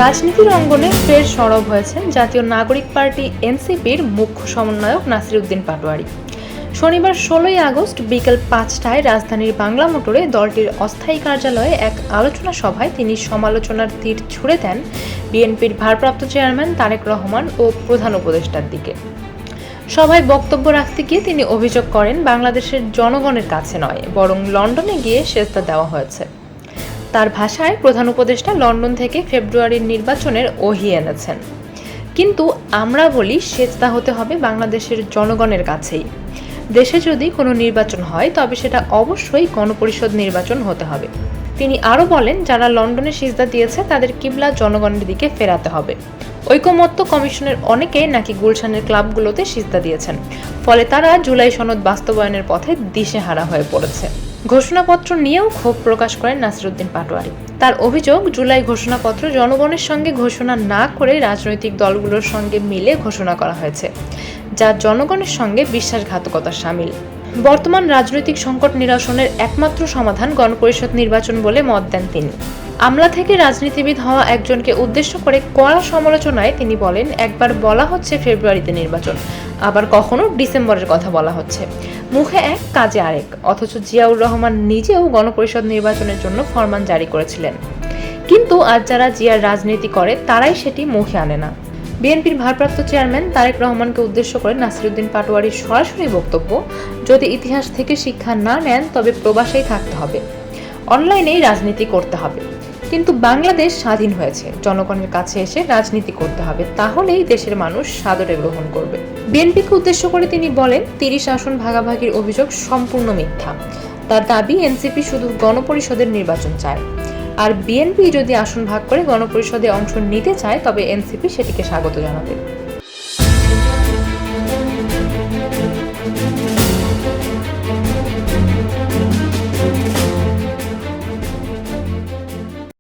রাজনীতির অঙ্গনে ফের সরব হয়েছেন জাতীয় নাগরিক পার্টি এনসিপির মুখ্য সমন্বয়ক নাসিরউদ্দিন পাটোয়ারি। শনিবার ১৬ই আগস্ট বিকেল ৫টায় রাজধানীর বাংলা মোটরে দলটির অস্থায়ী কার্যালয়ে এক আলোচনা সভায় তিনি সমালোচনার তীর ছুড়ে দেন বিএনপির ভারপ্রাপ্ত চেয়ারম্যান তারেক রহমান ও প্রধান উপদেষ্টার দিকে। সভায় বক্তব্য রাখতে গিয়ে তিনি অভিযোগ করেন, বাংলাদেশের জনগণের কাছে নয়, বরং লন্ডনে গিয়ে সেজদা দেওয়া হয়েছে। তার ভাষায়, প্রধান উপদেষ্টা লন্ডন থেকে ফেব্রুয়ারির নির্বাচনের ওহী এনেছেন, কিন্তু আমরা বলি সেজদা হতে হবে বাংলাদেশের জনগণের কাছেই। দেশে যদি কোনো নির্বাচন হয় তবে সেটা অবশ্যই গণপরিষদ নির্বাচন হতে হবে। তিনি আরও বলেন, যারা লন্ডনে সিজদা দিয়েছে তাদের কিবলা জনগণের দিকে ফেরাতে হবে। ঐকমত্য কমিশনের অনেকে নাকি গুলশানের ক্লাবগুলোতে সিজদা দিয়েছেন, ফলে তারা জুলাই সনদ বাস্তবায়নের পথে দিশেহারা হয়ে পড়েছে। ঘোষণাপত্র নিয়েও ক্ষোভ প্রকাশ করেন নাসিরউদ্দিন পাটোয়ারি। তার অভিযোগ, জুলাই ঘোষণাপত্র জনগণের সঙ্গে ঘোষণা না করে রাজনৈতিক দলগুলোর সঙ্গে মিলে ঘোষণা করা হয়েছে, যা জনগণের সঙ্গে বিশ্বাসঘাতকতার শামিল। বর্তমান রাজনৈতিক সংকট নিরসনের একমাত্র সমাধান গণপরিষদ নির্বাচন বলে মত দেন তিনি। আমলা থেকে রাজনীতিবিদ হওয়া একজনকে উদ্দেশ্য করে কড়া সমালোচনায় তিনি বলেন, একবার বলা হচ্ছে ফেব্রুয়ারিতে নির্বাচন, আবার কখনো ডিসেম্বরের কথা বলা হচ্ছে। মুখে এক, কাজে আরেক। অথচ জিয়াউর রহমান নিজেও গণপরিষদ নির্বাচনের জন্য ফরমান জারি করেছিলেন, কিন্তু আজ যারা জিয়ার রাজনীতি করে তারাই সেটি মুখে আনে না। বিএনপির ভারপ্রাপ্ত চেয়ারম্যান তারেক রহমানকে উদ্দেশ্য করে নাসিরউদ্দিন পাটোয়ারির সরাসরি বক্তব্য, যদি ইতিহাস থেকে শিক্ষা না নেন তবে প্রবাসেই থাকতে হবে, অনলাইনেই রাজনীতি করতে হবে। কিন্তু বাংলাদেশ স্বাধীন হয়েছে, জনগণের কাছে এসে রাজনীতি করতে হবে, তাহলেই দেশের মানুষ সাদরে গ্রহণ করবে। বিএনপিকে উদ্দেশ্য করে তিনি বলেন, ৩০ আসন ভাগাভাগির অভিযোগ সম্পূর্ণ মিথ্যা। তার দাবি, এনসিপি শুধু গণপরিষদের নির্বাচন চায়, আর বিএনপি যদি আসন ভাগ করে গণপরিষদে অংশ নিতে চায় তবে এনসিপি সেটিকে স্বাগত জানাবে।